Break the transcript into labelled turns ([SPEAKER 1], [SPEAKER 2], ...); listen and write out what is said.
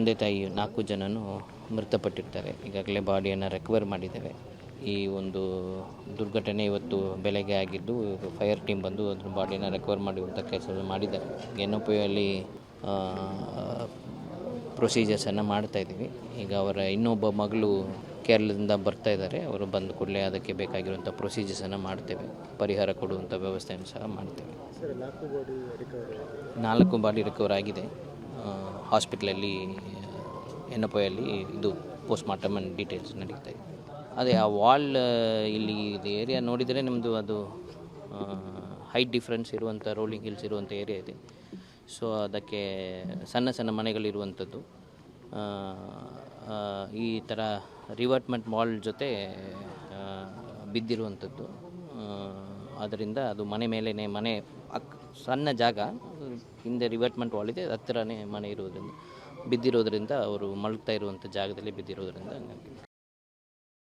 [SPEAKER 1] ತಂದೆ ತಾಯಿ 4 ಜನನು ಮೃತಪಟ್ಟಿರ್ತಾರೆ. ಈಗಾಗಲೇ ಬಾಡಿಯನ್ನು ರಿಕವರ್ ಮಾಡಿದ್ದೇವೆ. ಈ ಒಂದು ದುರ್ಘಟನೆ ಇವತ್ತು ಬೆಳಗ್ಗೆ ಆಗಿದ್ದು, ಫೈರ್ ಟೀಮ್ ಬಂದು ಅದ್ರ ಬಾಡಿಯನ್ನು ರಿಕವರ್ ಮಾಡುವಂಥ ಕೆಲಸವನ್ನು ಮಾಡಿದ್ದಾರೆ. NOPಯಲ್ಲಿ ಪ್ರೊಸೀಜರ್ಸನ್ನು ಮಾಡ್ತಾಯಿದ್ದೀವಿ. ಈಗ ಅವರ ಇನ್ನೊಬ್ಬ ಮಗಳು ಕೇರಳದಿಂದ ಬರ್ತಾ ಇದ್ದಾರೆ. ಅವರು ಬಂದ ಕೂಡಲೇ ಅದಕ್ಕೆ ಬೇಕಾಗಿರುವಂಥ ಪ್ರೊಸೀಜರ್ಸನ್ನು ಮಾಡ್ತೇವೆ. ಪರಿಹಾರ ಕೊಡುವಂಥ ವ್ಯವಸ್ಥೆಯನ್ನು ಸಹ ಮಾಡ್ತೇವೆ. 4 ಬಾಡಿ ರಿಕವರ್ ಆಗಿದೆ. ಹಾಸ್ಪಿಟ್ಲಲ್ಲಿ NOPಯಲ್ಲಿ ಇದು ಪೋಸ್ಟ್ಮಾರ್ಟಮ್ ಆ್ಯಂಡ್ ಡೀಟೇಲ್ಸ್ ನಡೀತಾ ಇದೆ. ಅದೇ ಆ ವಾಲ್ ಇಲ್ಲಿ ಇದು ಏರಿಯಾ ನೋಡಿದರೆ ನಮ್ಮದು ಅದು ಹೈಟ್ ಡಿಫ್ರೆನ್ಸ್ ಇರುವಂಥ ರೋಲಿಂಗ್ ಹಿಲ್ಸ್ ಇರುವಂಥ ಏರಿಯಾ ಇದೆ. ಸೊ ಅದಕ್ಕೆ ಸಣ್ಣ ಸಣ್ಣ ಮನೆಗಳಿರುವಂಥದ್ದು. ಈ ಥರ ರಿವರ್ಟ್ಮೆಂಟ್ ವಾಲ್ ಜೊತೆ ಬಿದ್ದಿರುವಂಥದ್ದು. ಅದರಿಂದ ಅದು ಮನೆ ಮೇಲೇ ಮನೆ ಸಣ್ಣ ಜಾಗ ಹಿಂದೆ ರಿವರ್ಟ್ಮೆಂಟ್ ವಾಲ್ ಇದೆ, ಹತ್ತಿರನೇ ಮನೆ ಇರೋದ್ರಿಂದ ಬಿದ್ದಿರೋದ್ರಿಂದ ಅವರು ಮಲಗ್ತಾ ಇರುವಂಥ ಜಾಗದಲ್ಲಿ ಬಿದ್ದಿರೋದ್ರಿಂದ